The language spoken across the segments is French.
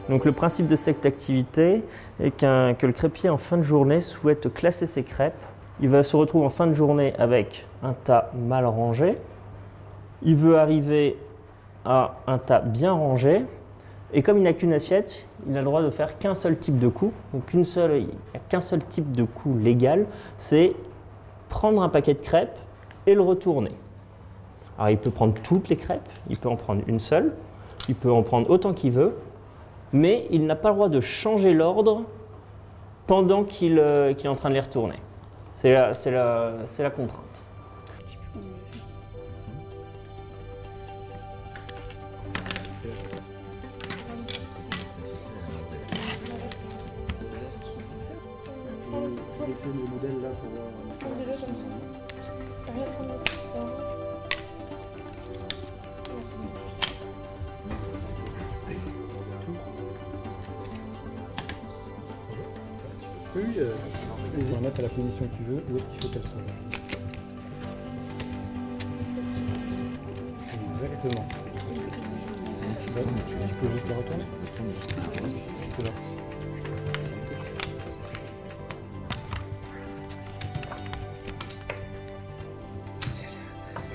Donc le principe de cette activité est que le crêpier en fin de journée souhaite classer ses crêpes. Il va se retrouver en fin de journée avec un tas mal rangé. Il veut arriver à un tas bien rangé. Et comme il n'a qu'une assiette, il n'a le droit de faire qu'un seul type de coup. Donc il n'y a qu'un seul type de coup légal, c'est prendre un paquet de crêpes et le retourner. Alors il peut prendre toutes les crêpes, il peut en prendre une seule, il peut en prendre autant qu'il veut, mais il n'a pas le droit de changer l'ordre pendant qu'il est en train de les retourner. C'est la contrainte. Je vais essayer le modèle là pour voir. Déjà comme ça. T'as rien à prendre là. Oui, vas-y, remettre à la position que tu veux. Où est-ce qu'il faut qu'elle soit là? Exactement. Tu peux juste la retourner? C'est là.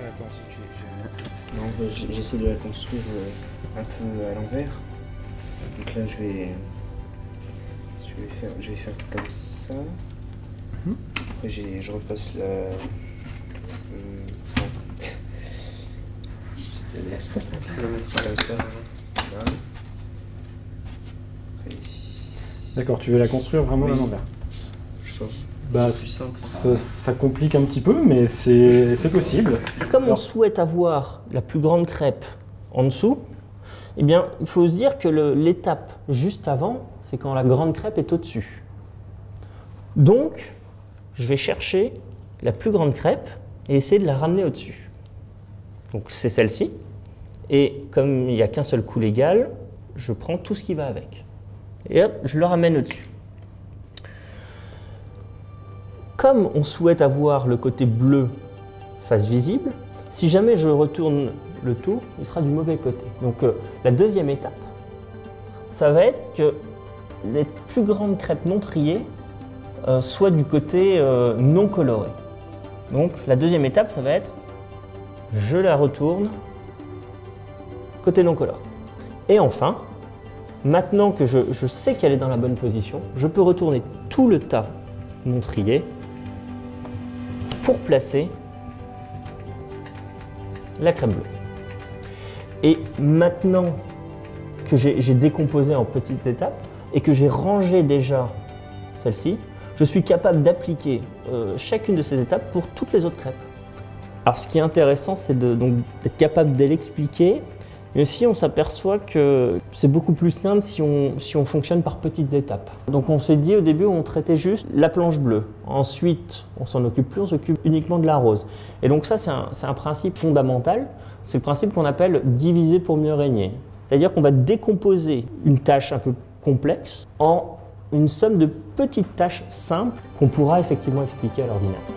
Attends, si tu j'essaie de la construire un peu à l'envers. Donc là, je vais faire comme ça. Après, je repasse la. Je vais mettre ça comme ça. Là. Après... D'accord, tu veux la construire vraiment à l'envers? Je sais pas. Bah, ça complique un petit peu, mais c'est possible. Comme on souhaite avoir la plus grande crêpe en dessous, eh bien, il faut se dire que l'étape juste avant, c'est quand la grande crêpe est au-dessus. Donc, je vais chercher la plus grande crêpe et essayer de la ramener au-dessus. Donc, c'est celle-ci. Et comme il n'y a qu'un seul coup légal, je prends tout ce qui va avec. Et hop, je le ramène au-dessus. Comme on souhaite avoir le côté bleu face visible, si jamais je retourne le tout, il sera du mauvais côté. Donc la deuxième étape, ça va être que les plus grandes crêpes non triées soient du côté non coloré. Donc la deuxième étape, ça va être, je la retourne côté non coloré. Et enfin, maintenant que je sais qu'elle est dans la bonne position, je peux retourner tout le tas non trié pour placer la crêpe bleue. Et maintenant que j'ai décomposé en petites étapes et que j'ai rangé déjà celle-ci, je suis capable d'appliquer chacune de ces étapes pour toutes les autres crêpes. Alors ce qui est intéressant, c'est d'être capable de l'expliquer, mais aussi on s'aperçoit que c'est beaucoup plus simple si on fonctionne par petites étapes. Donc on s'est dit au début, on traitait juste la planche bleue. Ensuite, on s'en occupe plus, on s'occupe uniquement de la rose. Et donc ça, c'est un principe fondamental. C'est le principe qu'on appelle diviser pour mieux régner. C'est-à-dire qu'on va décomposer une tâche un peu complexe en une somme de petites tâches simples qu'on pourra effectivement expliquer à l'ordinateur.